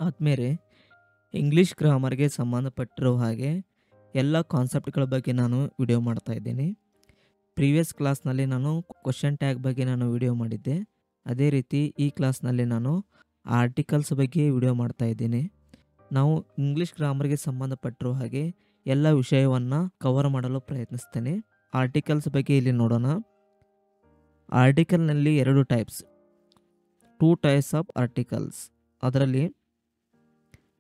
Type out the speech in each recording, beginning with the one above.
ಆದ್ಮೇಲೆ ಇಂಗ್ಲೀಷ್ ಗ್ರಾಮರ್ಗೆ ಸಂಬಂಧಪಟ್ಟಿರೋ ಹಾಗೆ ಎಲ್ಲ ಕಾನ್ಸೆಪ್ಟ್ಗಳ ಬಗ್ಗೆ ನಾನು ವಿಡಿಯೋ ಮಾಡ್ತಾ ಇದ್ದೀನಿ. ಪ್ರೀವಿಯಸ್ ಕ್ಲಾಸ್ನಲ್ಲಿ ನಾನು ಕ್ವಶನ್ ಟ್ಯಾಗ್ ಬಗ್ಗೆ ನಾನು ವಿಡಿಯೋ ಮಾಡಿದ್ದೆ. ಅದೇ ರೀತಿ ಈ ಕ್ಲಾಸ್ನಲ್ಲಿ ನಾನು ಆರ್ಟಿಕಲ್ಸ್ ಬಗ್ಗೆ ವಿಡಿಯೋ ಮಾಡ್ತಾ ಇದ್ದೀನಿ. ನಾವು ಇಂಗ್ಲೀಷ್ ಗ್ರಾಮರ್ಗೆ ಸಂಬಂಧಪಟ್ಟಿರೋ ಹಾಗೆ ಎಲ್ಲ ವಿಷಯವನ್ನು ಕವರ್ ಮಾಡಲು ಪ್ರಯತ್ನಿಸ್ತೇನೆ. ಆರ್ಟಿಕಲ್ಸ್ ಬಗ್ಗೆ ಇಲ್ಲಿ ನೋಡೋಣ. ಆರ್ಟಿಕಲ್ನಲ್ಲಿ 2 ಟೈಪ್ಸ್, 2 ಟೈಪ್ಸ್ ಆಫ್ ಆರ್ಟಿಕಲ್ಸ್. ಅದರಲ್ಲಿ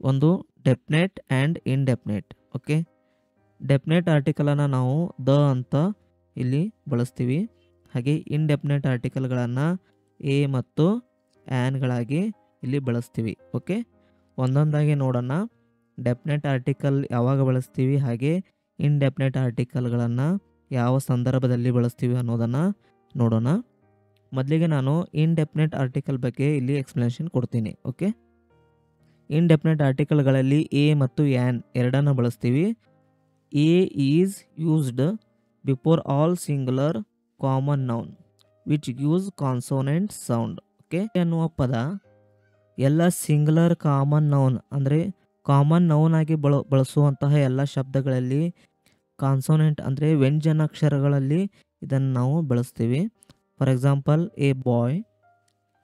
ಒಂದು definite and indefinite. Okay, definite ಆರ್ಟಿಕಲನ್ನು ನಾವು ದ ಅಂತ ಇಲ್ಲಿ ಬಳಸ್ತೀವಿ. ಹಾಗೆ ಇನ್ಡೆಫಿನೆಟ್ ಆರ್ಟಿಕಲ್ಗಳನ್ನು ಎ ಮತ್ತು ಆ್ಯನ್ಗಳಾಗಿ ಇಲ್ಲಿ ಬಳಸ್ತೀವಿ. ಓಕೆ, ಒಂದೊಂದಾಗಿ ನೋಡೋಣ. ಡೆಫಿನೆಟ್ ಆರ್ಟಿಕಲ್ ಯಾವಾಗ ಬಳಸ್ತೀವಿ, ಹಾಗೆ ಇನ್ಡೆಫಿನೆಟ್ ಆರ್ಟಿಕಲ್ಗಳನ್ನು ಯಾವ ಸಂದರ್ಭದಲ್ಲಿ ಬಳಸ್ತೀವಿ ಅನ್ನೋದನ್ನು ನೋಡೋಣ. ಮೊದಲಿಗೆ ನಾನು ಇನ್ಡೆಫಿನೆಟ್ ಆರ್ಟಿಕಲ್ ಬಗ್ಗೆ ಇಲ್ಲಿ ಎಕ್ಸ್ಪ್ಲನೇಷನ್ ಕೊಡ್ತೀನಿ. ಓಕೆ, ಇನ್ಡೆಫಿನೆಟ್ ಆರ್ಟಿಕಲ್ಗಳಲ್ಲಿ ಎ ಮತ್ತು ಆ್ಯನ್ ಎರಡನ್ನು ಬಳಸ್ತೀವಿ. A is used before all singular common noun which use consonant sound. Okay, ಅನ್ನುವ ಪದ ಎಲ್ಲ ಸಿಂಗುಲರ್ ಕಾಮನ್ ನೌನ್ ಅಂದರೆ ಕಾಮನ್ ನೌನ್ ಆಗಿ ಬಳಸುವಂತಹ ಎಲ್ಲ ಶಬ್ದಗಳಲ್ಲಿ ಕಾನ್ಸೋನೆಂಟ್ ಅಂದರೆ ವ್ಯಂಜನಾಕ್ಷರಗಳಲ್ಲಿ ಇದನ್ನು ನಾವು ಬಳಸ್ತೀವಿ. For example a bye,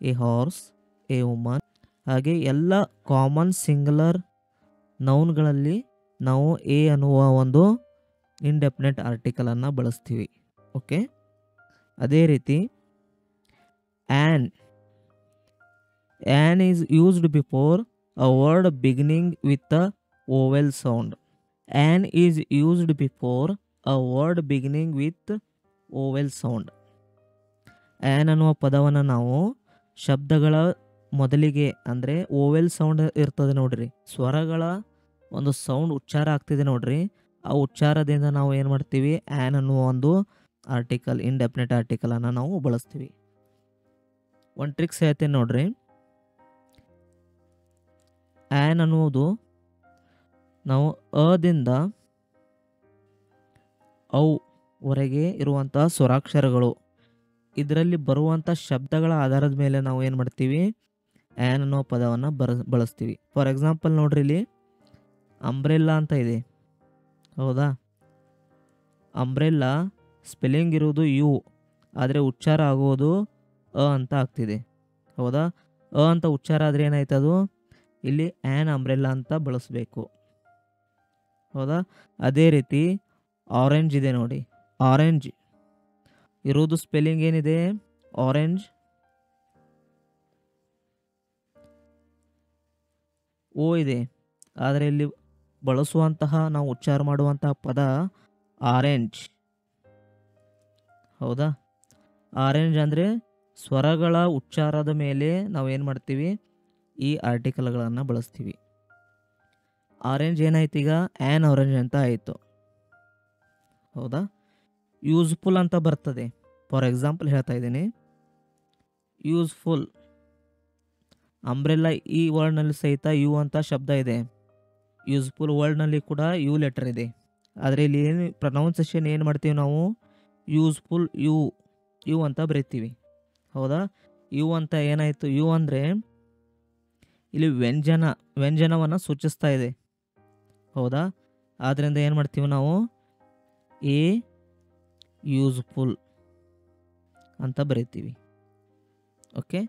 A horse, A woman. ಹಾಗೆ ಎಲ್ಲ ಕಾಮನ್ ಸಿಂಗುಲರ್ ನೌನ್ಗಳಲ್ಲಿ ನಾವು ಎ ಅನ್ನುವ ಒಂದು ಇನ್ಡೆಫಿನೆಟ್ ಆರ್ಟಿಕಲನ್ನು ಬಳಸ್ತೀವಿ. ಓಕೆ, ಅದೇ ರೀತಿ an is used before a word beginning with a vowel sound. An is used before a word beginning with vowel sound. An ಅನ್ನುವ ಪದವನ್ನು ನಾವು ಶಬ್ದಗಳ ಮೊದಲಿಗೆ ಅಂದರೆ ಓವೆಲ್ ಸೌಂಡ್ ಇರ್ತದೆ ನೋಡ್ರಿ, ಸ್ವರಗಳ ಒಂದು ಸೌಂಡ್ ಉಚ್ಚಾರ ಆಗ್ತಿದೆ ನೋಡ್ರಿ, ಆ ಉಚ್ಚಾರದಿಂದ ನಾವು ಏನು ಮಾಡ್ತೀವಿ, ಆ್ಯನ್ ಅನ್ನುವ ಒಂದು ಆರ್ಟಿಕಲ್ ಇನ್ಡೆಫಿನೆಟ್ ಆರ್ಟಿಕಲನ್ನು ನಾವು ಬಳಸ್ತೀವಿ. ಒಂದು ಟ್ರಿಕ್ಸ್ ಹೇಳ್ತೇನೆ ನೋಡ್ರಿ. ಆ್ಯನ್ ಅನ್ನುವುದು ನಾವು ಅದಿಂದ ವರೆಗೆ ಇರುವಂತಹ ಸ್ವರಾಕ್ಷರಗಳು, ಇದರಲ್ಲಿ ಬರುವಂಥ ಶಬ್ದಗಳ ಆಧಾರದ ಮೇಲೆ ನಾವು ಏನು ಮಾಡ್ತೀವಿ, ಆ್ಯನ್ ಅನ್ನೋ ಪದವನ್ನು ಬಳಸ್ತೀವಿ. ಫಾರ್ ಎಕ್ಸಾಂಪಲ್ ನೋಡ್ರಿ, ಇಲ್ಲಿ ಅಂಬ್ರೆಲ್ಲಾ ಅಂತ ಇದೆ, ಹೌದಾ? ಅಂಬ್ರೆಲ್ಲಾ ಸ್ಪೆಲ್ಲಿಂಗ್ ಇರುವುದು ಯು, ಆದರೆ ಉಚ್ಚಾರ ಆಗುವುದು ಅ ಅಂತ ಆಗ್ತಿದೆ, ಹೌದಾ? ಅ ಅಂತ ಉಚ್ಚಾರ ಆದರೆ ಏನಾಯ್ತದು, ಇಲ್ಲಿ ಆ್ಯನ್ ಅಂಬ್ರೆಲ್ಲಾ ಅಂತ ಬಳಸಬೇಕು, ಹೌದಾ? ಅದೇ ರೀತಿ ಆರೆಂಜ್ ಇದೆ ನೋಡಿ, ಆರೆಂಜ್ ಇರೋದು ಸ್ಪೆಲ್ಲಿಂಗ್ ಏನಿದೆ, ಆರೆಂಜ್ ಓ ಇದೆ, ಆದರೆ ಇಲ್ಲಿ ಬಳಸುವಂತಹ ನಾವು ಉಚ್ಚಾರ ಮಾಡುವಂತಹ ಪದ ಆರೆಂಜ್, ಹೌದಾ? ಆರೆಂಜ್ ಅಂದರೆ ಸ್ವರಗಳ ಉಚ್ಚಾರದ ಮೇಲೆ ನಾವು ಏನು ಮಾಡ್ತೀವಿ, ಈ ಆರ್ಟಿಕಲ್ಗಳನ್ನು ಬಳಸ್ತೀವಿ. ಆರೆಂಜ್ ಏನಾಯ್ತು ಈಗ, ಆ್ಯನ್ ಆರೆಂಜ್ ಅಂತ ಆಯಿತು, ಹೌದಾ? ಯೂಸ್ಫುಲ್ ಅಂತ ಬರ್ತದೆ. ಫಾರ್ ಎಕ್ಸಾಂಪಲ್ ಹೇಳ್ತಾ ಇದ್ದೀನಿ, ಯೂಸ್ಫುಲ್. ಅಂಬ್ರೆಲ್ಲಾ ಈ ವರ್ಡ್ನಲ್ಲಿ ಸಹಿತ ಯು ಅಂತ ಶಬ್ದ ಇದೆ, ಯೂಸ್ಫುಲ್ ವರ್ಡ್ನಲ್ಲಿ ಕೂಡ ಯು ಲೆಟರ್ ಇದೆ, ಆದರೆ ಇಲ್ಲಿ ಏನು ಪ್ರೊನೌನ್ಸೇಷನ್ ಏನು ಮಾಡ್ತೀವಿ ನಾವು, ಯೂಸ್ಫುಲ್ ಯು ಅಂತ ಬರೀತೀವಿ, ಹೌದಾ? ಯು ಅಂತ ಏನಾಯಿತು, ಯು ಅಂದರೆ ಇಲ್ಲಿ ವ್ಯಂಜನವನ್ನು ಸೂಚಿಸ್ತಾ ಇದೆ, ಹೌದಾ? ಆದ್ದರಿಂದ ಏನು ಮಾಡ್ತೀವಿ ನಾವು, ಎ ಯೂಸ್ಫುಲ್ ಅಂತ ಬರೀತೀವಿ. ಓಕೆ,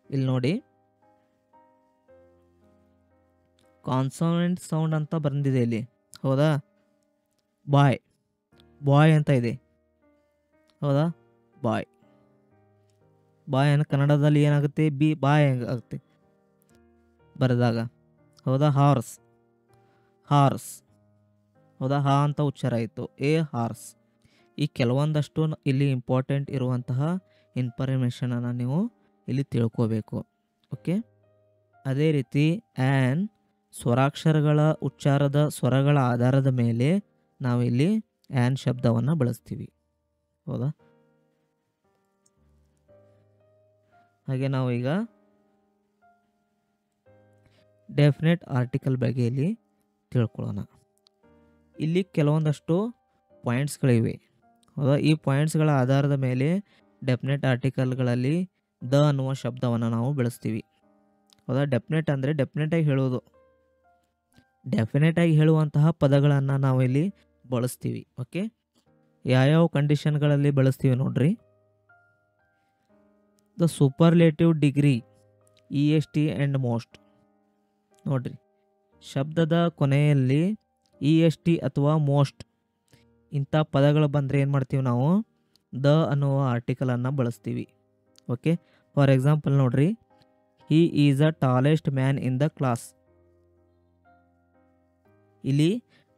ಇಲ್ಲಿ ನೋಡಿ ಕಾನ್ಸೋನೆಂಟ್ ಸೌಂಡ್ ಅಂತ ಬಂದಿದೆ ಇಲ್ಲಿ, ಹೌದಾ? ಬಾಯ್ ಅಂತ ಇದೆ, ಹೌದಾ? ಬಾಯ್ ಅನ್ನು ಕನ್ನಡದಲ್ಲಿ ಏನಾಗುತ್ತೆ, ಬಾಯ್ ಆಗುತ್ತೆ ಬರೆದಾಗ, ಹೌದಾ? ಹಾರ್ಸ್, ಹೌದಾ? ಹಾ ಅಂತ ಉಚ್ಚಾರ ಆಯಿತು, ಎ ಹಾರ್ಸ್. ಈ ಕೆಲವೊಂದಷ್ಟು ಇಲ್ಲಿ ಇಂಪಾರ್ಟೆಂಟ್ ಇರುವಂತಹ ಇನ್ಫಾರ್ಮೇಷನನ್ನು ನೀವು ಇಲ್ಲಿ ತಿಳ್ಕೋಬೇಕು. ಓಕೆ, ಅದೇ ರೀತಿ ಆ್ಯನ್ ಸ್ವರಾಕ್ಷರಗಳ ಉಚ್ಚಾರದ ಸ್ವರಗಳ ಆಧಾರದ ಮೇಲೆ ನಾವಿಲ್ಲಿ ಆ್ಯನ್ ಶಬ್ದವನ್ನು ಬಳಸ್ತೀವಿ, ಹೌದಾ? ಹಾಗೆ ನಾವು ಈಗ ಡೆಫಿನೆಟ್ ಆರ್ಟಿಕಲ್ ಬಗ್ಗೆ ಇಲ್ಲಿ ತಿಳ್ಕೊಳ್ಳೋಣ. ಇಲ್ಲಿ ಕೆಲವೊಂದಷ್ಟು ಪಾಯಿಂಟ್ಸ್ಗಳಿವೆ, ಹೌದಾ? ಈ ಪಾಯಿಂಟ್ಸ್ಗಳ ಆಧಾರದ ಮೇಲೆ ಡೆಫಿನೆಟ್ ಆರ್ಟಿಕಲ್ಗಳಲ್ಲಿ ದ ಅನ್ನುವ ಶಬ್ದವನ್ನು ನಾವು ಬಳಸ್ತೀವಿ, ಹೌದಾ. ಡೆಫಿನೆಟ್ ಅಂದರೆ ಡೆಫಿನೆಟಾಗಿ ಹೇಳೋದು, ಡೆಫಿನೆಟಾಗಿ ಹೇಳುವಂತಹ ಪದಗಳನ್ನು ನಾವು ಇಲ್ಲಿ ಬಳಸ್ತೀವಿ. ಓಕೆ, ಯಾವ್ಯಾವ ಕಂಡೀಷನ್ಗಳಲ್ಲಿ ಬಳಸ್ತೀವಿ ನೋಡ್ರಿ. The superlative degree, E S T and most. ನೋಡ್ರಿ, ಶಬ್ದದ ಕೊನೆಯಲ್ಲಿ ಇ ಎಸ್ ಟಿ ಅಥವಾ ಮೋಸ್ಟ್ ಇಂಥ ಪದಗಳು ಬಂದರೆ ಏನು ಮಾಡ್ತೀವಿ ನಾವು, ದ ಅನ್ನುವ ಆರ್ಟಿಕಲನ್ನು ಬಳಸ್ತೀವಿ. ಓಕೆ, ಫಾರ್ ಎಕ್ಸಾಂಪಲ್ ನೋಡ್ರಿ, he is a tallest man in the class. ಇಲ್ಲಿ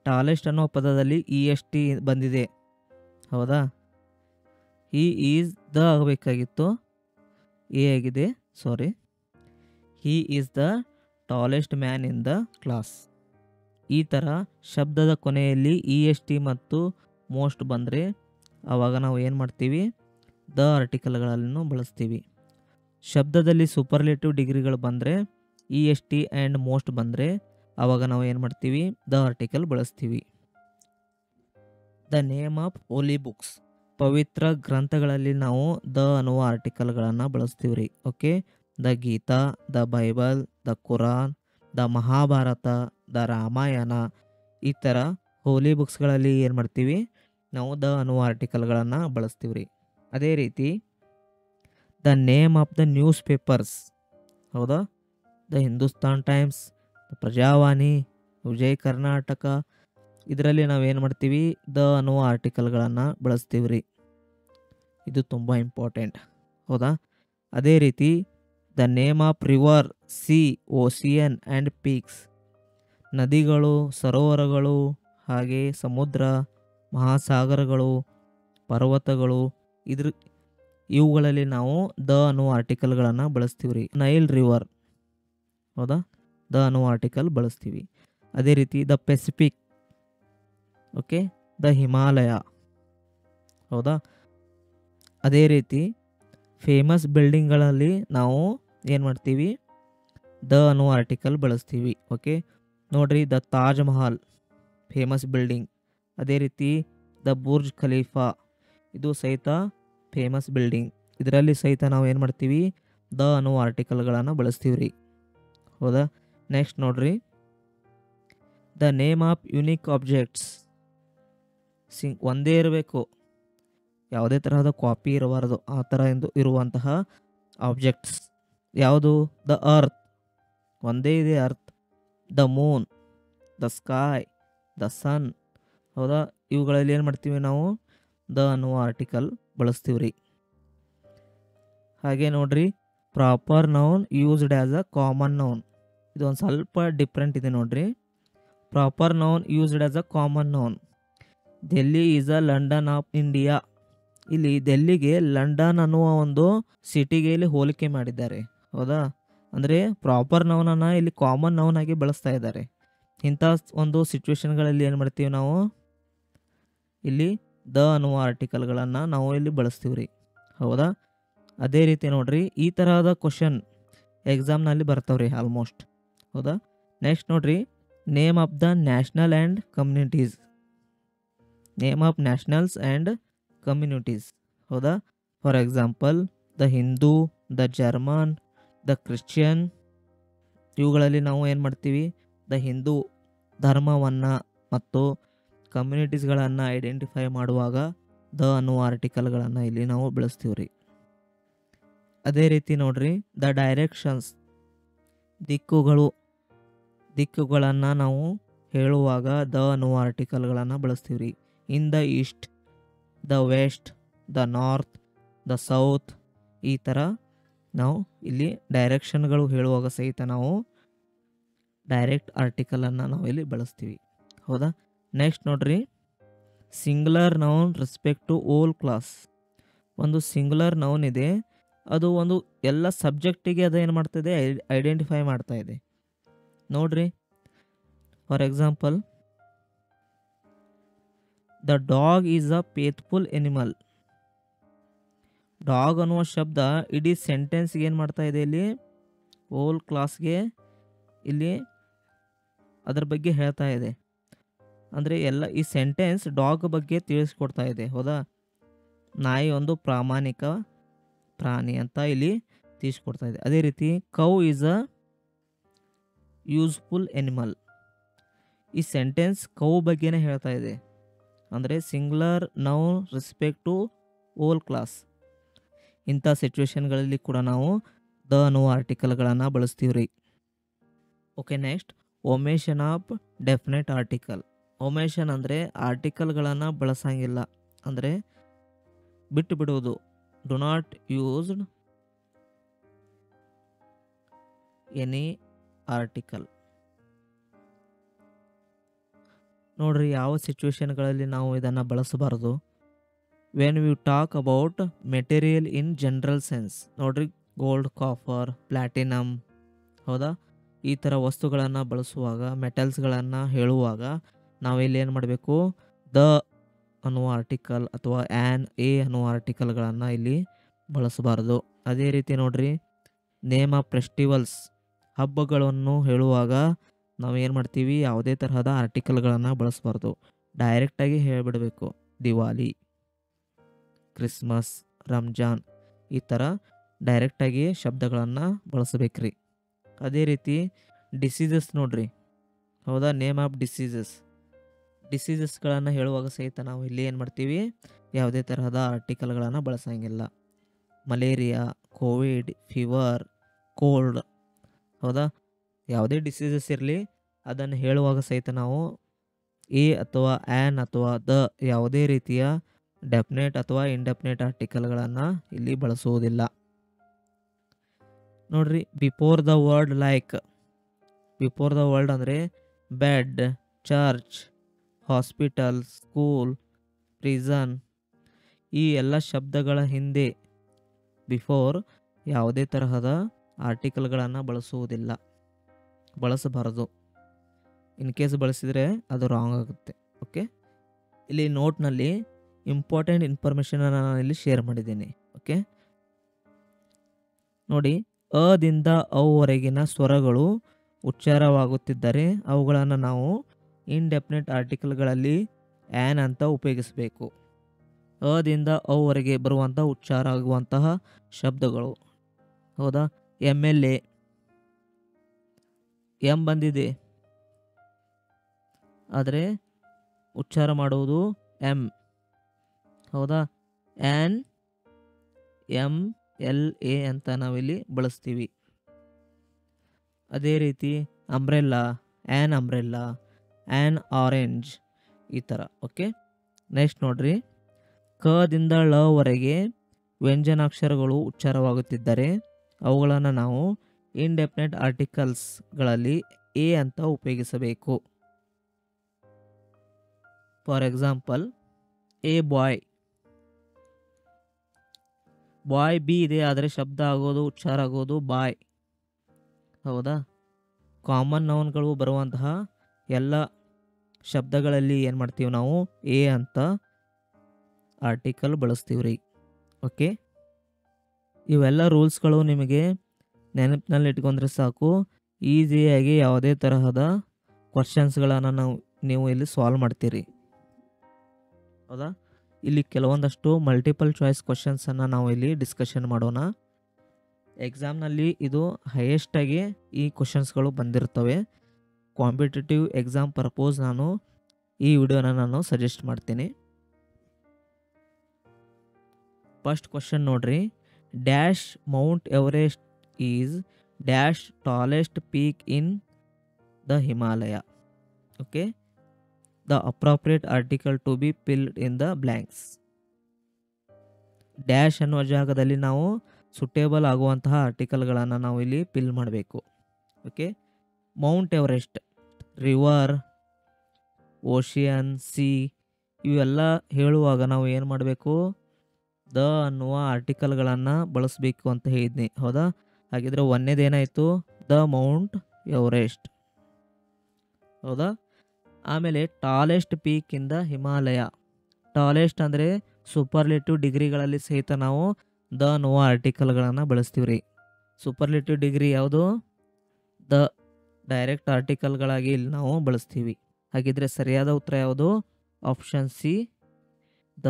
ಟಾಲೆಸ್ಟ್ ಅನ್ನೋ ಪದದಲ್ಲಿ ಇ ಎಸ್ ಟಿ ಬಂದಿದೆ, ಹೌದಾ. ಹಿ ಈಸ್ ದ ಆಗಬೇಕಾಗಿತ್ತು, ಎ ಆಗಿದೆ, sorry. He is the tallest man in the class. ಈ ಥರ ಶಬ್ದದ ಕೊನೆಯಲ್ಲಿ ಇ ಎಸ್ ಟಿ ಮತ್ತು ಮೋಸ್ಟ್ ಬಂದರೆ ಆವಾಗ ನಾವು ಏನು ಮಾಡ್ತೀವಿ, ದ ಆರ್ಟಿಕಲ್ಗಳನ್ನು ಬಳಸ್ತೀವಿ. ಶಬ್ದದಲ್ಲಿ ಸೂಪರ್ಲೇಟಿವ್ ಡಿಗ್ರಿಗಳು ಬಂದರೆ, E S T and most ಬಂದರೆ ಆವಾಗ ನಾವು ಏನು ಮಾಡ್ತೀವಿ, ದ ಆರ್ಟಿಕಲ್ ಬಳಸ್ತೀವಿ. The name of holy books, ಪವಿತ್ರ ಗ್ರಂಥಗಳಲ್ಲಿ ನಾವು ದ ಅನ್ನುವ ಆರ್ಟಿಕಲ್ಗಳನ್ನು ಬಳಸ್ತೀವಿ ರೀ. Okay, the Gita, the Bible, the Quran, the Mahabharata, the Ramayana, ಈ ಥರ ಹೋಲಿ ಬುಕ್ಸ್ಗಳಲ್ಲಿ ಏನು ಮಾಡ್ತೀವಿ, ನಾವು ದ ಅನ್ನುವ ಆರ್ಟಿಕಲ್ಗಳನ್ನು ಬಳಸ್ತೀವಿ ರೀ. ಅದೇ ರೀತಿ the name of the newspapers, ಹೌದಾ. The Hindustan Times, the Prajavani, Vijay Karnataka, ಇದರಲ್ಲಿ ನಾವೇನು ಮಾಡ್ತೀವಿ, ದ ಅನ್ನುವ ಆರ್ಟಿಕಲ್ಗಳನ್ನು ಬಳಸ್ತೀವಿ ರೀ. ಇದು ತುಂಬ ಇಂಪಾರ್ಟೆಂಟ್, ಹೌದಾ. ಅದೇ ರೀತಿ the name of river, C, ocean and peaks, ನದಿಗಳು, ಸರೋವರಗಳು, ಹಾಗೆ ಸಮುದ್ರ, ಮಹಾಸಾಗರಗಳು, ಪರ್ವತಗಳು, ಇವುಗಳಲ್ಲಿ ನಾವು ದ ಅನ್ನುವ ಆರ್ಟಿಕಲ್ಗಳನ್ನು ಬಳಸ್ತೀವಿ ರೀ. ನೈಲ್ ರಿವರ್, ಹೌದಾ, ದ ಅನ್ನುವ ಆರ್ಟಿಕಲ್ ಬಳಸ್ತೀವಿ. ಅದೇ ರೀತಿ the Pacific, okay, the Himalaya, ಹೌದಾ. ಅದೇ ರೀತಿ ಫೇಮಸ್ ಬಿಲ್ಡಿಂಗ್ಗಳಲ್ಲಿ ನಾವು ಏನು ಮಾಡ್ತೀವಿ, ದ ಅನ್ನುವ ಆರ್ಟಿಕಲ್ ಬಳಸ್ತೀವಿ. ಓಕೆ, ನೋಡ್ರಿ, the Taj Mahal famous building. ಅದೇ ರೀತಿ ದ ಬುರ್ಜ್ ಖಲೀಫಾ, ಇದು ಸಹಿತ ಫೇಮಸ್ ಬಿಲ್ಡಿಂಗ್. ಇದರಲ್ಲಿ ಸಹಿತ ನಾವು ಏನು ಮಾಡ್ತೀವಿ, ದ ಅನ್ನುವ ಆರ್ಟಿಕಲ್ಗಳನ್ನು ಬಳಸ್ತೀವಿ ರೀ, ಹೌದಾ. ನೆಕ್ಸ್ಟ್ ನೋಡ್ರಿ, the name of unique objects, ಒಂದೇ ಇರಬೇಕು, ಯಾವುದೇ ತರಹದ ಕಾಪಿ ಇರಬಾರದು, ಆ ಥರ ಇರುವಂತಹ ಆಬ್ಜೆಕ್ಟ್ಸ್ ಯಾವುದು, ದ ಅರ್ತ್, ಒಂದೇ ಇದೆ earth. The moon, the sky, the sun, ಹೌದಾ. ಇವುಗಳಲ್ಲಿ ಏನು ಮಾಡ್ತೀವಿ ನಾವು, ದ ಅನ್ನುವ ಆರ್ಟಿಕಲ್ ಬಳಸ್ತೀವಿ ರೀ. ಹಾಗೆ ನೋಡ್ರಿ, proper noun used as a common noun, ಇದು ಒಂದು ಸ್ವಲ್ಪ ಡಿಫ್ರೆಂಟ್ ಇದೆ ನೋಡ್ರಿ. Proper noun used as a common noun. Delhi is a London of India. ಇಲ್ಲಿ ಡೆಲ್ಲಿಗೆ ಲಂಡನ್ ಅನ್ನುವ ಒಂದು ಸಿಟಿಗೆ ಇಲ್ಲಿ ಹೋಲಿಕೆ ಮಾಡಿದ್ದಾರೆ, ಹೌದಾ. ಅಂದರೆ ಪ್ರಾಪರ್ ನೌನನ್ನು ಇಲ್ಲಿ ಕಾಮನ್ ನೌನ್ ಆಗಿ ಬಳಸ್ತಾ ಇದ್ದಾರೆ. ಇಂಥ ಒಂದು ಸಿಚುವೇಶನ್ಗಳಲ್ಲಿ ಏನು ಮಾಡ್ತೀವಿ ನಾವು, ಇಲ್ಲಿ ದ ಅನ್ನುವ ಆರ್ಟಿಕಲ್ಗಳನ್ನು ನಾವು ಇಲ್ಲಿ ಬಳಸ್ತೀವಿ ರೀ, ಹೌದಾ. ಅದೇ ರೀತಿ ನೋಡ್ರಿ, ಈ ತರಹದ ಕ್ವಶನ್ ಎಕ್ಸಾಮ್ನಲ್ಲಿ ಬರ್ತಾವ್ರಿ ಆಲ್ಮೋಸ್ಟ್, ಹೌದಾ. ನೆಕ್ಸ್ಟ್ ನೋಡ್ರಿ, name of the national and communities, name of nationals and communities, ಹೌದಾ. For example the Hindu, the German, the Christian, ಇವುಗಳಲ್ಲಿ ನಾವು ಏನು ಮಾಡ್ತೀವಿ, ದ ಹಿಂದೂ ಧರ್ಮವನ್ನು ಮತ್ತು ಕಮ್ಯುನಿಟೀಸ್ಗಳನ್ನು ಐಡೆಂಟಿಫೈ ಮಾಡುವಾಗ ದ ಅನ್ನುವ ಆರ್ಟಿಕಲ್ಗಳನ್ನು ಇಲ್ಲಿ ನಾವು ಬಳಸ್ತೀವಿ ರೀ. ಅದೇ ರೀತಿ ನೋಡ್ರಿ, ದ ಡೈರೆಕ್ಷನ್ಸ್, ದಿಕ್ಕುಗಳನ್ನು ನಾವು ಹೇಳುವಾಗ ದ ಅನ್ನುವ ಆರ್ಟಿಕಲ್ಗಳನ್ನು ಬಳಸ್ತೀವಿ ರೀ. In the east, the west, the north, the south, ಈ ಥರ ನಾವು ಇಲ್ಲಿ ಡೈರೆಕ್ಷನ್ಗಳು ಹೇಳುವಾಗ ಸಹಿತ ನಾವು ಡೈರೆಕ್ಟ್ ಆರ್ಟಿಕಲನ್ನು ನಾವು ಇಲ್ಲಿ ಬಳಸ್ತೀವಿ, ಹೌದಾ. ನೆಕ್ಸ್ಟ್ ನೋಡ್ರಿ, singular noun respect to whole class. ಒಂದು ಸಿಂಗ್ಯುಲರ್ ನೌನ್ ಇದೆ, ಅದು ಒಂದು ಎಲ್ಲ ಸಬ್ಜೆಕ್ಟಿಗೆ ಅದು ಏನು ಮಾಡ್ತಾಯಿದೆ, ಐಡೆಂಟಿಫೈ ಮಾಡ್ತಾ ಇದೆ ನೋಡ್ರಿ. For example, the dog is a faithful animal. Dog ಅನ್ನುವ ಶಬ್ದ ಇಡೀ ಸೆಂಟೆನ್ಸ್ಗೆ ಏನು ಮಾಡ್ತಾ ಇದೆ, ಇಲ್ಲಿ ಓಲ್ ಕ್ಲಾಸ್ಗೆ ಇಲ್ಲಿ ಅದರ ಬಗ್ಗೆ ಹೇಳ್ತಾ ಇದೆ. ಅಂದರೆ ಎಲ್ಲ ಈ ಸೆಂಟೆನ್ಸ್ ಡಾಗ್ ಬಗ್ಗೆ ತಿಳಿಸ್ಕೊಡ್ತಾ ಇದೆ, ಹೌದಾ. ನಾಯಿ ಒಂದು ಪ್ರಾಮಾಣಿಕ ಪ್ರಾಣಿ ಅಂತ ಇಲ್ಲಿ ತಿಳಿಸ್ಕೊಡ್ತಾ ಇದೆ. ಅದೇ ರೀತಿ cow is a useful animal. ಈ ಸೆಂಟೆನ್ಸ್ ಕೌ ಬಗ್ಗೆನೇ ಹೇಳ್ತಾ ಇದೆ. ಅಂದರೆ singular noun respect to whole class. ಇಂಥ ಸಿಚುವೇಶನ್ಗಳಲ್ಲಿ ಕೂಡ ನಾವು ದ ಅನ್ನುವ ಆರ್ಟಿಕಲ್ಗಳನ್ನು ಬಳಸ್ತೀವಿ ರೀ. Okay, next omission of definite article. Omission ಅಂದರೆ ಆರ್ಟಿಕಲ್ಗಳನ್ನು ಬಳಸಂಗಿಲ್ಲ, ಅಂದರೆ ಬಿಟ್ಟು ಬಿಡುವುದು. Do not used any article. ನೋಡ್ರಿ, ಯಾವ ಸಿಚುವೇಶನ್ಗಳಲ್ಲಿ ನಾವು ಇದನ್ನು ಬಳಸಬಾರ್ದು. When we talk about material in general sense. ನೋಡ್ರಿ, ಗೋಲ್ಡ್, ಕಾಪರ್, ಪ್ಲಾಟಿನಮ್, ಹೌದಾ, ಈ ಥರ ವಸ್ತುಗಳನ್ನು ಬಳಸುವಾಗ, ಮೆಟಲ್ಸ್ಗಳನ್ನು ಹೇಳುವಾಗ ನಾವಿಲ್ಲಿ ಏನು ಮಾಡಬೇಕು, ದ ಅನ್ನುವ ಆರ್ಟಿಕಲ್ ಅಥವಾ ಆ್ಯನ್, ಎ ಅನ್ನುವ ಆರ್ಟಿಕಲ್ಗಳನ್ನು ಇಲ್ಲಿ ಬಳಸಬಾರ್ದು. ಅದೇ ರೀತಿ ನೋಡ್ರಿ, ನೇಮ್ ಆಫ್ ಫೆಸ್ಟಿವಲ್ಸ್, ಹಬ್ಬಗಳನ್ನು ಹೇಳುವಾಗ ನಾವು ಏನು ಮಾಡ್ತೀವಿ, ಯಾವುದೇ ತರಹದ ಆರ್ಟಿಕಲ್ಗಳನ್ನು ಬಳಸಬಾರ್ದು. ಡೈರೆಕ್ಟಾಗಿ ಹೇಳಿಬಿಡಬೇಕು. ದಿವಾಲಿ, ಕ್ರಿಸ್ಮಸ್, ರಂಜಾನ್, ಈ ಥರ ಡೈರೆಕ್ಟಾಗಿ ಶಬ್ದಗಳನ್ನು ಬಳಸಬೇಕ್ರಿ. ಅದೇ ರೀತಿ ಡಿಸೀಸಸ್ ನೋಡ್ರಿ, ಹೌದಾ, ನೇಮ್ ಆಫ್ ಡಿಸೀಸಸ್ಗಳನ್ನು ಹೇಳುವಾಗ ಸಹಿತ ನಾವು ಇಲ್ಲಿ ಏನು ಮಾಡ್ತೀವಿ, ಯಾವುದೇ ತರಹದ ಆರ್ಟಿಕಲ್ಗಳನ್ನು ಬಳಸಂಗಿಲ್ಲ. ಮಲೇರಿಯಾ, ಕೋವಿಡ್, ಫೀವರ್, ಕೋಲ್ಡ್, ಹೌದಾ, ಯಾವುದೇ ಡಿಸೀಸಸ್ ಇರಲಿ ಅದನ್ನು ಹೇಳುವಾಗ ಸಹಿತ ನಾವು ಎ ಅಥವಾ ಆ್ಯನ್ ಅಥವಾ ದ ಯಾವುದೇ ರೀತಿಯ ಡೆಫಿನೆಟ್ ಅಥವಾ ಇಂಡೆಫಿನೆಟ್ ಆರ್ಟಿಕಲ್ಗಳನ್ನು ಇಲ್ಲಿ ಬಳಸುವುದಿಲ್ಲ. ನೋಡ್ರಿ, before the word like. Before the word ಅಂದರೆ bed, church, hospital, school, prison, ಈ ಎಲ್ಲ ಶಬ್ದಗಳ ಹಿಂದೆ ಬಿಫೋರ್ ಯಾವುದೇ ತರಹದ ಆರ್ಟಿಕಲ್ಗಳನ್ನು ಬಳಸುವುದಿಲ್ಲ, ಬಳಸಬಾರದು. ಇನ್ ಕೇಸ್ ಬಳಸಿದರೆ ಅದು ರಾಂಗ್ ಆಗುತ್ತೆ. ಓಕೆ, ಇಲ್ಲಿ ನೋಟ್ನಲ್ಲಿ ಇಂಪಾರ್ಟೆಂಟ್ ಇನ್ಫಾರ್ಮೇಷನನ್ನು ನಾನು ಇಲ್ಲಿ ಶೇರ್ ಮಾಡಿದ್ದೀನಿ. ಓಕೆ, ನೋಡಿ, ಅದಿಂದ ಅವರೆಗಿನ ಸ್ವರಗಳು ಉಚ್ಚಾರವಾಗುತ್ತಿದ್ದರೆ ಅವುಗಳನ್ನು ನಾವು ಇಂಡೆಫಿನೆಟ್ ಆರ್ಟಿಕಲ್ಗಳಲ್ಲಿ ಆ್ಯನ್ ಅಂತ ಉಪಯೋಗಿಸಬೇಕು. ಅದಿಂದ ಅವರೆಗೆ ಬರುವಂಥ ಉಚ್ಚಾರ ಆಗುವಂತಹ ಶಬ್ದಗಳು, ಹೌದಾ, MLA, ಎಂ ಬಂದಿದೆ ಆದರೆ ಉಚ್ಚಾರ ಮಾಡುವುದು ಎಂ, ಹೌದಾ, ಆ್ಯನ್, MLA ಅಂತ ನಾವಿಲ್ಲಿ ಬಳಸ್ತೀವಿ. ಅದೇ ರೀತಿ umbrella, an umbrella, an orange, ಈ ಥರ. ಓಕೆ, ನೆಕ್ಸ್ಟ್ ನೋಡ್ರಿ, ಕದಿಂದ ಳವರೆಗೆ ವ್ಯಂಜನಾಕ್ಷರಗಳು ಉಚ್ಚಾರವಾಗುತ್ತಿದ್ದರೆ ಅವುಗಳನ್ನು ನಾವು ಇಂಡೆಫಿನೆಟ್ ಆರ್ಟಿಕಲ್ಸ್ಗಳಲ್ಲಿ ಎ ಅಂತ ಉಪಯೋಗಿಸಬೇಕು. For example, a boy, boy B ಇದೆ ಆದರೆ ಶಬ್ದ ಆಗೋದು, ಉಚ್ಚಾರ ಆಗೋದು ಬಾಯ್, ಹೌದಾ. ಕಾಮನ್ ನೌನ್ಗಳು ಬರುವಂತಹ ಎಲ್ಲ ಶಬ್ದಗಳಲ್ಲಿ ಏನು ಮಾಡ್ತೀವಿ ನಾವು, ಎ ಅಂತ ಆರ್ಟಿಕಲ್ ಬಳಸ್ತೀವಿ ರೀ. ಓಕೆ, ಇವೆಲ್ಲ ರೂಲ್ಸ್ಗಳು ನಿಮಗೆ ನೆನಪಿನಲ್ಲಿ ಇಟ್ಕೊಂಡ್ರೆ ಸಾಕು, ಈಸಿಯಾಗಿ ಯಾವುದೇ ತರಹದ ಕ್ವಶನ್ಸ್ಗಳನ್ನು ನೀವು ಇಲ್ಲಿ ಸಾಲ್ವ್ ಮಾಡ್ತೀರಿ, ಹೌದಾ. ಇಲ್ಲಿ ಕೆಲವೊಂದಷ್ಟು ಮಲ್ಟಿಪಲ್ ಚಾಯ್ಸ್ ಕ್ವಶನ್ಸನ್ನು ನಾವು ಇಲ್ಲಿ ಡಿಸ್ಕಷನ್ ಮಾಡೋಣ. ಎಕ್ಸಾಮ್ನಲ್ಲಿ ಇದು ಹೈಯೆಸ್ಟಾಗಿ ಈ ಕ್ವಶನ್ಸ್ಗಳು ಬಂದಿರ್ತವೆ. ಕಾಂಪಿಟೇಟಿವ್ ಎಕ್ಸಾಮ್ ಪರ್ಪೋಸ್ ನಾನು ಈ ವಿಡಿಯೋನ ನಾನು ಸಜೆಸ್ಟ್ ಮಾಡ್ತೀನಿ. ಫಸ್ಟ್ ಕ್ವಶನ್ ನೋಡ್ರಿ, dash Mount Everest is dash tallest peak in the Himalaya. Okay, the appropriate article to be filled in the blanks. Dash ಅನ್ನುವ ಜಾಗದಲ್ಲಿ ನಾವು ಸುಟೇಬಲ್ ಆಗುವಂತಹ ಆರ್ಟಿಕಲ್ಗಳನ್ನು ನಾವು ಇಲ್ಲಿ ಫಿಲ್ ಮಾಡಬೇಕು. Okay, Mount Everest, river, ocean, C, ಇವೆಲ್ಲ ಹೇಳುವಾಗ ನಾವು ಏನು ಮಾಡಬೇಕು, ದ ಅನ್ನುವ ಆರ್ಟಿಕಲ್ಗಳನ್ನು ಬಳಸಬೇಕು ಅಂತ ಹೇಳಿದ್ನಿ, ಹೌದಾ. ಹಾಗಿದ್ರೆ ಒಂದೇದೇನಾಯಿತು, ದ ಮೌಂಟ್ ಎವರೆಸ್ಟ್, ಹೌದಾ. ಆಮೇಲೆ ಟಾಲೆಸ್ಟ್ ಪೀಕ್ ಇಂದ ಹಿಮಾಲಯ. ಟಾಲೆಸ್ಟ್ ಅಂದರೆ ಸೂಪರ್ಲೇಟಿವ್ ಡಿಗ್ರಿಗಳಲ್ಲಿ ಸಹಿತ ನಾವು ದ ಅನ್ನುವ ಆರ್ಟಿಕಲ್ಗಳನ್ನು ಬಳಸ್ತೀವಿ ರೀ. ಸೂಪರ್ಲೇಟಿವ್ ಡಿಗ್ರಿ ಯಾವುದು, ದ ಡೈರೆಕ್ಟ್ ಆರ್ಟಿಕಲ್ಗಳಾಗಿ ಇಲ್ಲಿ ನಾವು ಬಳಸ್ತೀವಿ. ಹಾಗಿದ್ರೆ ಸರಿಯಾದ ಉತ್ತರ ಯಾವುದು, option C, the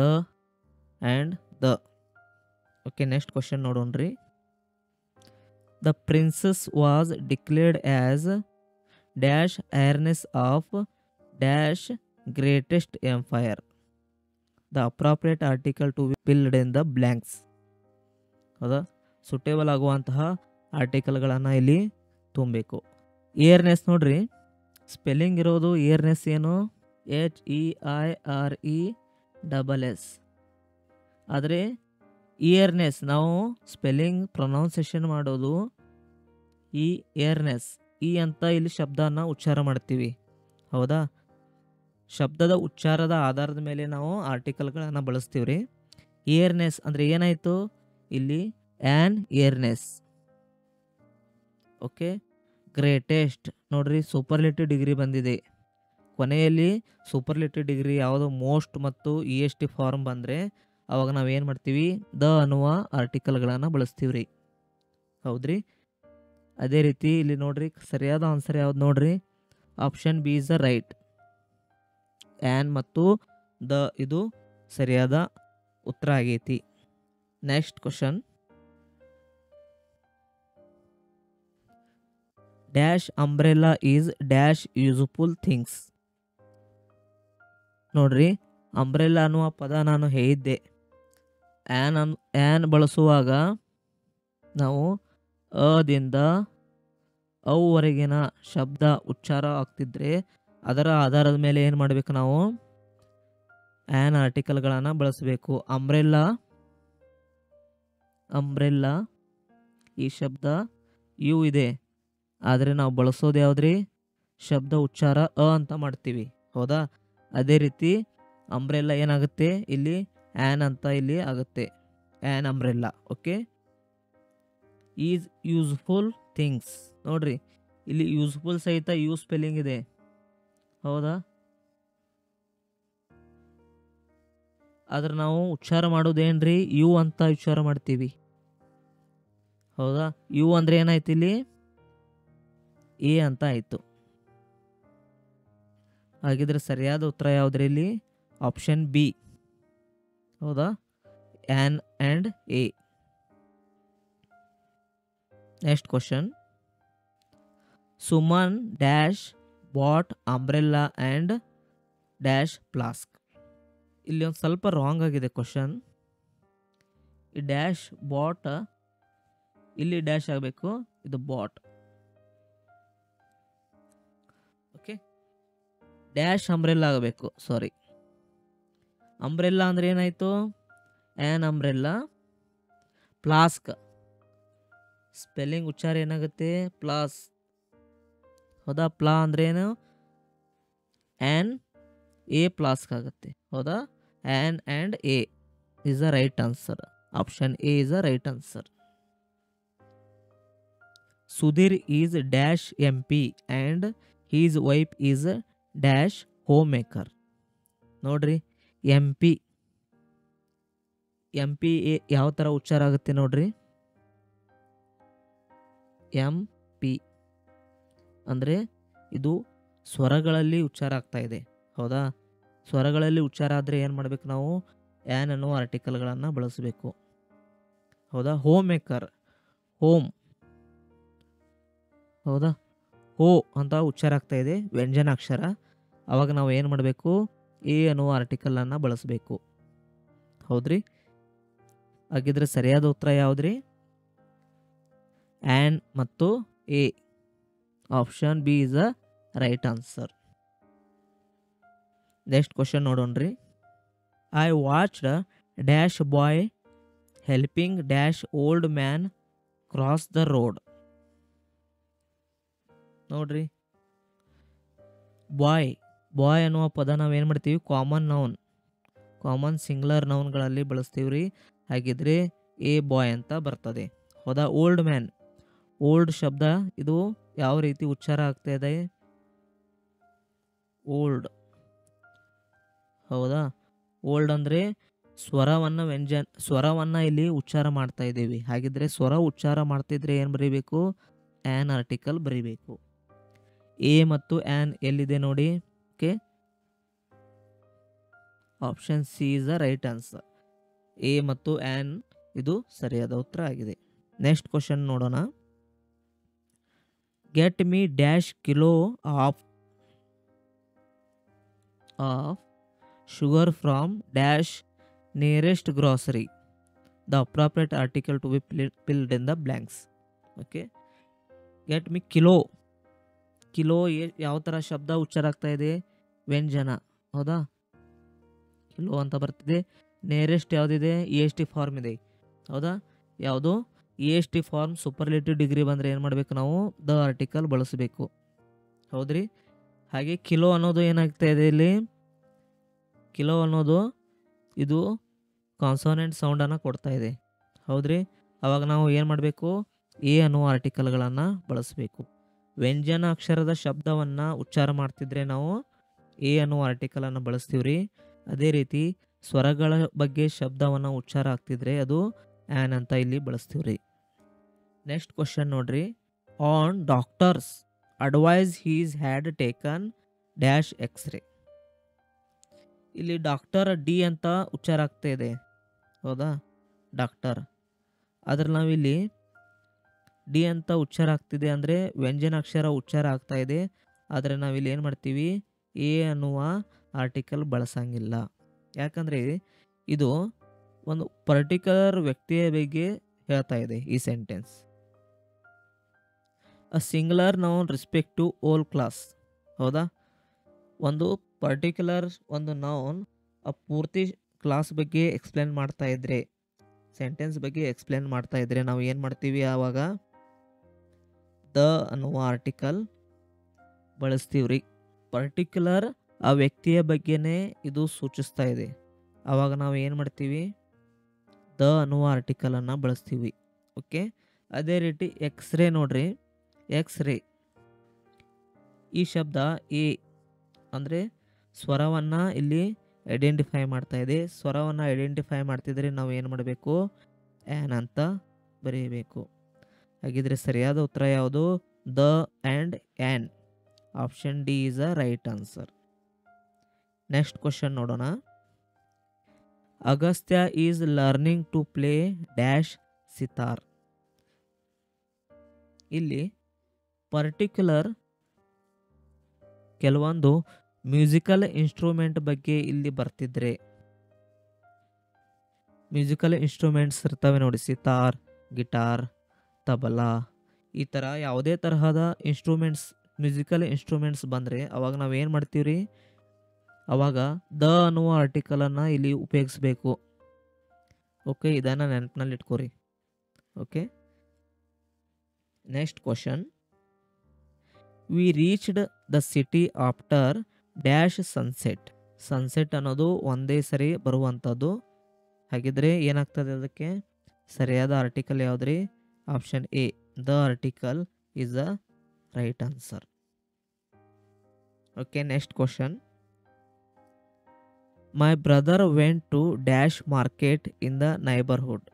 and the. Okay, next question ನೋಡೋಣ್ರಿ. The princess was declared as dash heiress of dash greatest empire. The appropriate article to filled in the blanks. ಹೌದಾ, ಸುಟೇಬಲ್ ಆಗುವಂತಹ ಆರ್ಟಿಕಲ್ಗಳನ್ನು ಇಲ್ಲಿ ತುಂಬಬೇಕು. ಇಯರ್ನೆಸ್ ನೋಡ್ರಿ, ಸ್ಪೆಲ್ಲಿಂಗ್ ಇರೋದು ಇಯರ್ನೆಸ್ ಏನು, HEIRESS. ಆದರೆ ಇಯರ್ನೆಸ್ ನಾವು ಸ್ಪೆಲ್ಲಿಂಗ್ ಪ್ರೊನೌನ್ಸೇಷನ್ ಮಾಡೋದು ಈ ಇಯರ್ನೆಸ್ ಈ ಅಂತ ಇಲ್ಲಿ ಶಬ್ದನ ಉಚ್ಚಾರ ಮಾಡ್ತೀವಿ. ಹೌದಾ, ಶಬ್ದದ ಉಚ್ಚಾರದ ಆಧಾರದ ಮೇಲೆ ನಾವು ಆರ್ಟಿಕಲ್ಗಳನ್ನು ಬಳಸ್ತೀವಿ ರೀ. ಇಯರ್ನೆಸ್ ಅಂದರೆ ಏನಾಯಿತು ಇಲ್ಲಿ, ಆ್ಯನ್ ಇಯರ್ನೆಸ್. ಓಕೆ, ಗ್ರೇಟೆಸ್ಟ್ ನೋಡ್ರಿ, ಸೂಪರ್ಲೇಟಿವ್ ಡಿಗ್ರಿ ಬಂದಿದೆ. ಕೊನೆಯಲ್ಲಿ ಸೂಪರ್ಲೇಟಿವ್ ಡಿಗ್ರಿ ಯಾವುದು ಮೋಸ್ಟ್ ಮತ್ತು EST ಫಾರ್ಮ್ ಬಂದರೆ ಅವಾಗ ನಾವು ಏನು ಮಾಡ್ತೀವಿ, ದ ಅನ್ನುವ ಆರ್ಟಿಕಲ್ಗಳನ್ನು ಬಳಸ್ತೀವಿ ರೀ. ಹೌದ್ರಿ. ಅದೇ ರೀತಿ ಇಲ್ಲಿ ನೋಡ್ರಿ, ಸರಿಯಾದ ಆನ್ಸರ್ ಯಾವ್ದು ನೋಡ್ರಿ, option B is the right. An ಮತ್ತು ದ ಇದು ಸರಿಯಾದ ಉತ್ತರ ಆಗೈತಿ. Next question, dash umbrella is dash useful things. ನೋಡ್ರಿ, ಅಂಬ್ರೆಲಾ ಅನ್ನುವ ಪದ ನಾನು ಹೇಳಿದ್ದೆ. ಆ್ಯನ್ ಬಳಸುವಾಗ ನಾವು ಅದಿಂದ ಅವರೆಗಿನ ಶಬ್ದ ಉಚ್ಚಾರ ಆಗ್ತಿದ್ರೆ ಅದರ ಆಧಾರದ ಮೇಲೆ ಏನು ಮಾಡಬೇಕು, ನಾವು ಆ್ಯನ್ ಆರ್ಟಿಕಲ್ಗಳನ್ನು ಬಳಸಬೇಕು. ಅಂಬ್ರೆಲ್ಲಾ ಈ ಶಬ್ದ ಯು ಇದೆ, ಆದರೆ ನಾವು ಬಳಸೋದು ಯಾವುದ್ರಿ, ಶಬ್ದ ಉಚ್ಚಾರ ಅಂತ ಮಾಡ್ತೀವಿ. ಹೌದಾ, ಅದೇ ರೀತಿ ಅಂಬ್ರೆಲ್ಲಾ ಏನಾಗುತ್ತೆ ಇಲ್ಲಿ, ಆ್ಯನ್ ಅಂತ ಇಲ್ಲಿ ಆಗುತ್ತೆ, an umbrella. Okay, is useful things. ನೋಡ್ರಿ, ಇಲ್ಲಿ ಯೂಸ್ಫುಲ್ ಸಹಿತ ಯೂ ಸ್ಪೆಲ್ಲಿಂಗ್ ಇದೆ. ಹೌದಾ, ಆದ್ರೆ ನಾವು ಉಚ್ಚಾರ ಮಾಡೋದೇನ್ರಿ, ಯು ಅಂತ ಉಚ್ಚಾರ ಮಾಡ್ತೀವಿ. ಹೌದಾ, ಯು ಅಂದರೆ ಏನಾಯ್ತು ಇಲ್ಲಿ, ಎ ಅಂತ ಆಯಿತು. ಹಾಗಿದ್ರೆ ಸರಿಯಾದ ಉತ್ತರ ಯಾವುದ್ರಿ ಇಲ್ಲಿ, ಆಪ್ಷನ್ ಬಿ. ಹೌದಾ, an and a. Next question, Suman dash bought umbrella and dash flask. ಇಲ್ಲಿ ಒಂದು ಸ್ವಲ್ಪ ರಾಂಗ್ ಆಗಿದೆ ಕ್ವಶನ್. ಈ ಡ್ಯಾಶ್ ಬಾಟ್ ಇಲ್ಲಿ ಡ್ಯಾಶ್ ಆಗಬೇಕು, ಇದು ಬಾಟ್. ಓಕೆ, ಡ್ಯಾಶ್ ಅಂಬ್ರೆಲ್ಲಾ ಆಗಬೇಕು. ಸಾರಿ, ಅಂಬ್ರೆಲ್ಲಾ ಅಂದರೆ ಏನಾಯಿತು, ಆ್ಯನ್ ಅಂಬ್ರೆಲ್ಲಾ. ಫ್ಲಾಸ್ಕ್ ಸ್ಪೆಲ್ಲಿಂಗ್ ಉಚ್ಚಾರ ಏನಾಗುತ್ತೆ, ಪ್ಲಾಸ್. ಹೌದಾ, ಪ್ಲಾ ಅಂದ್ರೆ ಏನು, ಆ್ಯನ್ ಎ ಫ್ಲಾಸ್ಕ್ ಆಗುತ್ತೆ. ಹೌದಾ, an and a is the right answer. Option A is the right answer. Sudhir is dash MP and his wife is dash homemaker. ನೋಡ್ರಿ, MP ಯಾವ ಥರ ಉಚ್ಚಾರ ಆಗುತ್ತೆ ನೋಡ್ರಿ, MP ಅಂದರೆ ಇದು ಸ್ವರಗಳಲ್ಲಿ ಉಚ್ಚಾರ ಆಗ್ತಾ ಇದೆ. ಹೌದಾ, ಸ್ವರಗಳಲ್ಲಿ ಉಚ್ಚಾರ ಆದರೆ ಏನು ಮಾಡಬೇಕು, ನಾವು ಆ್ಯನ್ ಅನ್ನೋ ಆರ್ಟಿಕಲ್ಗಳನ್ನು ಬಳಸಬೇಕು. ಹೌದಾ, ಹೋಮ್ ಮೇಕರ್, ಹೋಮ್. ಹೌದಾ, ಹೋ ಅಂತ ಉಚ್ಚಾರ ಆಗ್ತಾ ಇದೆ, ವ್ಯಂಜನಾಕ್ಷರ. ಆವಾಗ ನಾವು ಏನು ಮಾಡಬೇಕು, ಎ ಅನ್ನುವ ಆರ್ಟಿಕಲನ್ನು ಬಳಸಬೇಕು. ಹೌದ್ರಿ. ಹಾಗಿದ್ರೆ ಸರಿಯಾದ ಉತ್ತರ ಯಾವುದ್ರಿ, ಆ್ಯನ್ ಮತ್ತು a. Option B is the right answer. Next question ನೋಡೋಣ್ರಿ, I watched dash boy helping dash old man cross the road. ನೋಡ್ರಿ, ಬಾಯ್ ಅನ್ನುವ ಪದ ನಾವು ಏನು ಮಾಡ್ತೀವಿ, ಕಾಮನ್ ನೌನ್, ಕಾಮನ್ ಸಿಂಗ್ಯುಲರ್ ನೌನ್ಗಳಲ್ಲಿ ಬಳಸ್ತೀವಿ ರೀ. ಹಾಗಿದ್ರೆ ಎ ಬಾಯ್ ಅಂತ ಬರ್ತದೆ. ಹೌದಾ, ಓಲ್ಡ್ ಮ್ಯಾನ್, ಓಲ್ಡ್ ಶಬ್ದ ಇದು ಯಾವ ರೀತಿ ಉಚ್ಚಾರ ಆಗ್ತಾ ಇದೆ, ಓಲ್ಡ್. ಹೌದಾ, ಓಲ್ಡ್ ಅಂದರೆ ಸ್ವರವನ್ನು ಇಲ್ಲಿ ಉಚ್ಚಾರ ಮಾಡ್ತಾ ಇದ್ದೀವಿ. ಹಾಗಿದ್ರೆ ಸ್ವರ ಉಚ್ಚಾರ ಮಾಡ್ತಿದ್ರೆ ಏನು ಬರೀಬೇಕು, ಆ್ಯನ್ ಆರ್ಟಿಕಲ್ ಬರೀಬೇಕು. ಎ ಮತ್ತು ಆ್ಯನ್ ಎಲ್ಲಿದೆ ನೋಡಿ. Okay, option C is the right answer. A ಮತ್ತು ಆ್ಯನ್ ಇದು ಸರಿಯಾದ ಉತ್ತರ ಆಗಿದೆ. ನೆಕ್ಸ್ಟ್ ಕ್ವಶನ್ ನೋಡೋಣ, get me dash kilo of of sugar from dash nearest grocery. The appropriate article to be filled in the blanks. Okay, get me kilo. Kilo ಯಾವ ಥರ ಶಬ್ದ ಉಚ್ಚಾರ ಆಗ್ತಾ ಇದೆ? ವ್ಯಂಜನ, ಹೌದಾ? ಕಿಲೋ ಅಂತ ಬರ್ತಿದೆ. ನೇರೆಸ್ಟ್ ಯಾವುದಿದೆ? ಇ ಎಸ್ ಟಿ ಫಾರ್ಮ್ ಇದೆ, ಹೌದಾ? ಯಾವುದು? E S T form superlative degree ಬಂದರೆ ಏನು ಮಾಡಬೇಕು ನಾವು? ದ ಆರ್ಟಿಕಲ್ ಬಳಸಬೇಕು, ಹೌದ್ರಿ? ಹಾಗೆ ಕಿಲೋ ಅನ್ನೋದು ಏನಾಗ್ತಾ ಇದೆ ಇಲ್ಲಿ? ಕಿಲೋ ಅನ್ನೋದು ಇದು ಕಾನ್ಸೋನೆಂಟ್ ಸೌಂಡನ್ನು ಕೊಡ್ತಾ ಇದೆ, ಹೌದ್ರಿ? ಅವಾಗ ನಾವು ಏನು ಮಾಡಬೇಕು? ಎ ಅನ್ನುವ ಆರ್ಟಿಕಲ್ಗಳನ್ನು ಬಳಸಬೇಕು. ವ್ಯಂಜನ ಅಕ್ಷರದ ಶಬ್ದವನ್ನು ಉಚ್ಚಾರ ಮಾಡ್ತಿದ್ರೆ ನಾವು ಎ ಅನ್ನುವ ಆರ್ಟಿಕಲನ್ನು ಬಳಸ್ತೀವಿ ರೀ. ಅದೇ ರೀತಿ ಸ್ವರಗಳ ಬಗ್ಗೆ ಶಬ್ದವನ್ನು ಉಚ್ಚಾರ ಆಗ್ತಿದ್ರೆ ಅದು ಆ್ಯನ್ ಅಂತ ಇಲ್ಲಿ ಬಳಸ್ತೀವಿ ರೀ. ನೆಕ್ಸ್ಟ್ ಕ್ವಶನ್ ನೋಡ್ರಿ. On doctor's advice he's had taken dash X-ray. ಇಲ್ಲಿ ಡಾಕ್ಟರ್ ಡಿ ಅಂತ ಉಚ್ಚಾರ ಆಗ್ತಾ ಇದೆ, ಹೌದಾ? ಡಾಕ್ಟರ್, ಆದ್ರೆ ನಾವಿಲ್ಲಿ ಡಿ ಅಂತ ಉಚ್ಚಾರ ಆಗ್ತಿದೆ ಅಂದರೆ ವ್ಯಂಜನ ಅಕ್ಷರ ಉಚ್ಚಾರ ಆಗ್ತಾ ಇದೆ. ಆದರೆ ನಾವಿಲ್ಲಿ ಏನು ಮಾಡ್ತೀವಿ? ಎ ಅನ್ನುವ ಆರ್ಟಿಕಲ್ ಬಳಸಂಗಿಲ್ಲ. ಯಾಕಂದರೆ ಇದು ಒಂದು ಪರ್ಟಿಕ್ಯುಲರ್ ವ್ಯಕ್ತಿಯ ಬಗ್ಗೆ ಹೇಳ್ತಾ ಇದೆ ಈ sentence. A singular noun respect to whole class, ಹೌದಾ? ಒಂದು ಪರ್ಟಿಕ್ಯುಲರ್ ಒಂದು ನೌನ್ ಆ ಪೂರ್ತಿ ಕ್ಲಾಸ್ ಬಗ್ಗೆ ಎಕ್ಸ್ಪ್ಲೇನ್ ಮಾಡ್ತಾ ಇದ್ರೆ, ಸೆಂಟೆನ್ಸ್ ಬಗ್ಗೆ ಎಕ್ಸ್ಪ್ಲೇನ್ ಮಾಡ್ತಾ ಇದ್ರೆ ನಾವು ಏನು ಮಾಡ್ತೀವಿ? ಆವಾಗ ದ ಅನ್ನುವ ಆರ್ಟಿಕಲ್ ಬಳಸ್ತೀವಿ ರೀ. ಪರ್ಟಿಕ್ಯುಲರ್ ಆ ವ್ಯಕ್ತಿಯ ಬಗ್ಗೆನೇ ಇದು ಸೂಚಿಸ್ತಾ ಇದೆ, ಆವಾಗ ನಾವು ಏನು ಮಾಡ್ತೀವಿ? ದ ಅನ್ನುವ ಆರ್ಟಿಕಲನ್ನು ಬಳಸ್ತೀವಿ. ಓಕೆ, ಅದೇ ರೀತಿ ಎಕ್ಸ್ರೇ ನೋಡ್ರಿ. ಎಕ್ಸ್ರೇ ಈ ಶಬ್ದ ಎ ಅಂದರೆ ಸ್ವರವನ್ನು ಇಲ್ಲಿ ಐಡೆಂಟಿಫೈ ಮಾಡ್ತಾ ಇದೆ. ಸ್ವರವನ್ನು ಐಡೆಂಟಿಫೈ ಮಾಡ್ತಿದ್ರೆ ನಾವು ಏನು ಮಾಡಬೇಕು? ಆ್ಯನ್ ಅಂತ ಬರೀಬೇಕು. ಹಾಗಿದ್ರೆ ಸರಿಯಾದ ಉತ್ತರ ಯಾವುದು? The and an. Option D is a right answer. Next question ನೋಡೋಣ. Agastya is learning to play dash sitar. ಇಲ್ಲಿ ಪರ್ಟಿಕ್ಯುಲರ್ ಕೆಲವೊಂದು ಮ್ಯೂಸಿಕಲ್ ಇನ್ಸ್ಟ್ರೂಮೆಂಟ್ ಬಗ್ಗೆ ಇಲ್ಲಿ ಬರ್ತಿದ್ರೆ, ಮ್ಯೂಸಿಕಲ್ ಇನ್ಸ್ಟ್ರೂಮೆಂಟ್ಸ್ ಇರ್ತವೆ ನೋಡಿ, ಸಿತಾರ್, ಗಿಟಾರ್, ತಬಲಾ, ಈ ಥರ ಯಾವುದೇ ತರಹದ ಇನ್ಸ್ಟ್ರೂಮೆಂಟ್ಸ್, ಮ್ಯೂಸಿಕಲ್ ಇನ್ಸ್ಟ್ರೂಮೆಂಟ್ಸ್ ಬಂದರೆ ಅವಾಗ ನಾವು ಏನು ಮಾಡ್ತೀವಿ ರೀ? ಅವಾಗ ದ ಅನ್ನುವ ಆರ್ಟಿಕಲನ್ನು ಇಲ್ಲಿ ಉಪಯೋಗಿಸ್ಬೇಕು. ಓಕೆ, ಇದನ್ನು ನೆನಪಿನಲ್ಲಿ ಇಟ್ಕೋರಿ. Okay, next question. We reached the city after dash sunset. Sunset ಅನ್ನೋದು ಒಂದೇ ಸರಿ ಬರುವಂಥದ್ದು. ಹಾಗಿದ್ರೆ ಏನಾಗ್ತದೆ? ಅದಕ್ಕೆ ಸರಿಯಾದ ಆರ್ಟಿಕಲ್ ಯಾವುದ್ರಿ? Option A, the article is the right answer. Okay, next question. My brother went to dash market in the neighbourhood.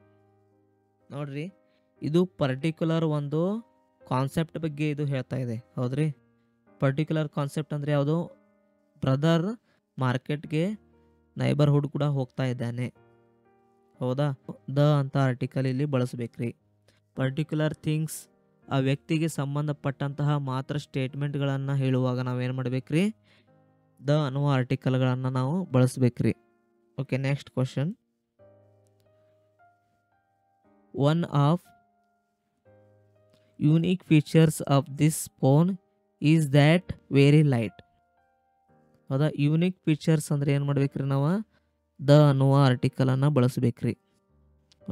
ನೋಡ್ರಿ, ಇದು ಪರ್ಟಿಕ್ಯುಲರ್ ಒಂದು ಕಾನ್ಸೆಪ್ಟ್ ಬಗ್ಗೆ ಇದು ಹೇಳ್ತಾ ಇದೆ, ಹೌದ್ರಿ? ಪರ್ಟಿಕ್ಯುಲರ್ ಕಾನ್ಸೆಪ್ಟ್ ಅಂದರೆ ಯಾವುದು? ಬ್ರದರ್ ಮಾರ್ಕೆಟ್ಗೆ ನೈಬರ್ಹುಡ್ ಕೂಡ ಹೋಗ್ತಾ ಇದ್ದಾನೆ, ಹೌದಾ? ದ ಅಂತ ಆರ್ಟಿಕಲ್ ಇಲ್ಲಿ ಬಳಸಬೇಕ್ರಿ. ಪರ್ಟಿಕ್ಯುಲರ್ ಥಿಂಗ್ಸ್ ಆ ವ್ಯಕ್ತಿಗೆ ಸಂಬಂಧಪಟ್ಟಂತಹ ಮಾತ್ರ ಸ್ಟೇಟ್ಮೆಂಟ್ಗಳನ್ನು ಹೇಳುವಾಗ ನಾವೇನು ಮಾಡಬೇಕ್ರಿ? ದ ಅನ್ನುವ ಆರ್ಟಿಕಲ್ಗಳನ್ನು ನಾವು ಬಳಸಬೇಕ್ರಿ. Okay, next question. One of unique features of this phone is that very light. ಹೌದಾ? ಯೂನಿಕ್ ಫೀಚರ್ಸ್ ಅಂದರೆ ಏನು ಮಾಡ್ಬೇಕ್ರಿ? ನಾವು ದ ಅನ್ನುವ ಆರ್ಟಿಕಲನ್ನು ಬಳಸಬೇಕ್ರಿ.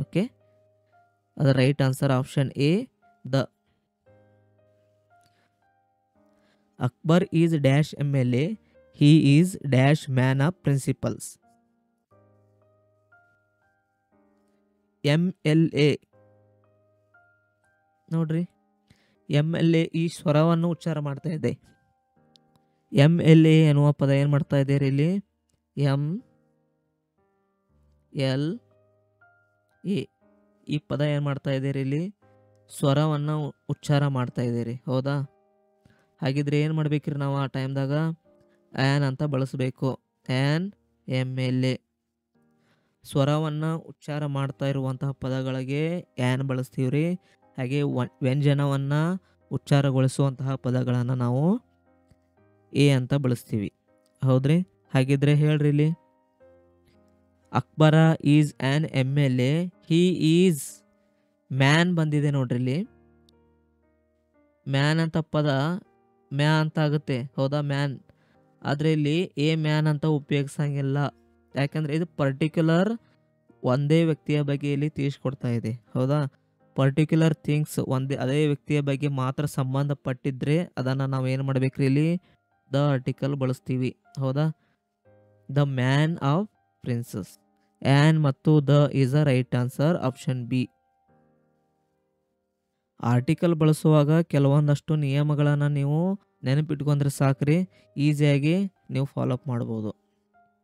ಓಕೆ, ಅದು right answer option A, the. Akbar is dash MLA, he is dash man of principles. MLA ನೋಡ್ರಿ, MLA ಈ ಸ್ವರವನ್ನು ಉಚ್ಚಾರ ಮಾಡ್ತಾ ಇದೆ. MLA ಎನ್ನುವ ಪದ ಏನು ಮಾಡ್ತಾ ಇದ್ದೀರಿ ಇಲ್ಲಿ? MLA ಈ ಪದ ಏನು ಮಾಡ್ತಾ ಇದ್ದೀರಿ ಇಲ್ಲಿ? ಸ್ವರವನ್ನು ಉಚ್ಚಾರ ಮಾಡ್ತಾ ಇದ್ದೀರಿ, ಹೌದಾ? ಹಾಗಿದ್ರೆ ಏನು ಮಾಡ್ಬೇಕ್ರಿ ನಾವು ಆ ಟೈಮ್ದಾಗ? ಆ್ಯನ್ ಅಂತ ಬಳಸಬೇಕು. An, MLA. ಸ್ವರವನ್ನು ಉಚ್ಚಾರ ಮಾಡ್ತಾ ಇರುವಂತಹ ಪದಗಳಿಗೆ ಆ್ಯನ್ ಬಳಸ್ತೀವಿ ರೀ. ಹಾಗೆ ವ್ಯಂಜನವನ್ನು ಉಚ್ಚಾರಗೊಳಿಸುವಂತಹ ಪದಗಳನ್ನು ನಾವು ಎ ಅಂತ ಬಳಸ್ತೀವಿ. ಹೌದ್ರಿ? ಹಾಗಿದ್ರೆ ಹೇಳ್ರಿ ಇಲ್ಲಿ. Akbar is an MLA, he is man ಬಂದಿದೆ ನೋಡ್ರಿ ಇಲ್ಲಿ. ಮ್ಯಾನ್ ಅಂತ ಪದ ಮ್ಯಾ ಅಂತ ಆಗುತ್ತೆ, ಹೌದಾ? ಮ್ಯಾನ್. ಆದರೆ ಇಲ್ಲಿ ಎ ಮ್ಯಾನ್ ಅಂತ ಉಪಯೋಗಿಸಂಗಿಲ್ಲ. ಯಾಕಂದರೆ ಇದು ಪರ್ಟಿಕ್ಯುಲರ್ ಒಂದೇ ವ್ಯಕ್ತಿಯ ಬಗ್ಗೆ ಇಲ್ಲಿ ತಿಳಿಸ್ಕೊಡ್ತಾ ಇದೆ, ಹೌದಾ? ಪರ್ಟಿಕ್ಯುಲರ್ ಥಿಂಗ್ಸ್ ಅದೇ ವ್ಯಕ್ತಿಯ ಬಗ್ಗೆ ಮಾತ್ರ ಸಂಬಂಧಪಟ್ಟಿದ್ರೆ ಅದನ್ನು ನಾವು ಏನು ಮಾಡ್ಬೇಕ್ರಿ ಇಲ್ಲಿ? ದ ಆರ್ಟಿಕಲ್ ಬಳಸ್ತೀವಿ, ಹೌದಾ? The man of princess. An ಮತ್ತು the is a right answer, option B. Article ಬಳಸುವಾಗ ಕೆಲವೊಂದಷ್ಟು ನಿಯಮಗಳನ್ನು ನೀವು ನೆನಪಿಟ್ಕೊಂಡ್ರೆ ಸಾಕ್ರಿ, ಈಸಿಯಾಗಿ ನೀವು ಫಾಲೋಅಪ್ ಮಾಡ್ಬೋದು.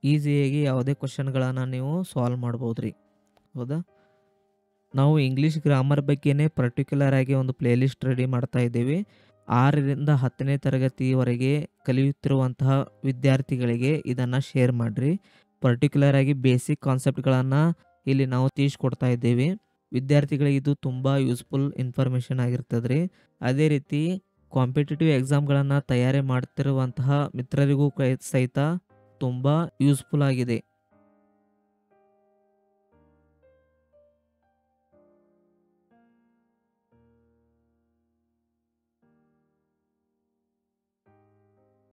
ಈಸಿಯಾಗಿ ಯಾವುದೇ ಕ್ವಶನ್ಗಳನ್ನು ನೀವು ಸಾಲ್ವ್ ಮಾಡ್ಬೋದು ರೀ, ಹೌದಾ? ನಾವು ಇಂಗ್ಲೀಷ್ ಗ್ರಾಮರ್ ಬಗ್ಗೆನೇ ಪರ್ಟಿಕ್ಯುಲರ್ ಆಗಿ ಒಂದು ಪ್ಲೇಲಿಸ್ಟ್ ರೆಡಿ ಮಾಡ್ತಾ ಇದ್ದೀವಿ. 6ರಿಂದ 10ನೇ ತರಗತಿವರೆಗೆ ಕಲಿಯುತ್ತಿರುವಂತಹ ವಿದ್ಯಾರ್ಥಿಗಳಿಗೆ ಇದನ್ನು ಶೇರ್ ಮಾಡಿರಿ. ಪರ್ಟಿಕ್ಯುಲರ್ ಆಗಿ ಬೇಸಿಕ್ ಕಾನ್ಸೆಪ್ಟ್ಗಳನ್ನು ಇಲ್ಲಿ ನಾವು ತಿಳಿಸ್ಕೊಡ್ತಾ ಇದ್ದೀವಿ. ವಿದ್ಯಾರ್ಥಿಗಳಿಗೆ ಇದು ತುಂಬ ಯೂಸ್ಫುಲ್ ಇನ್ಫಾರ್ಮೇಷನ್ ಆಗಿರ್ತದೆ ರೀ. ಅದೇ ರೀತಿ ಕಾಂಪಿಟೇಟಿವ್ ಎಕ್ಸಾಮ್ಗಳನ್ನು ತಯಾರಿ ಮಾಡ್ತಿರುವಂತಹ ಮಿತ್ರರಿಗೂ ಸಹಿತ ತುಂಬ ಯೂಸ್ಫುಲ್ ಆಗಿದೆ.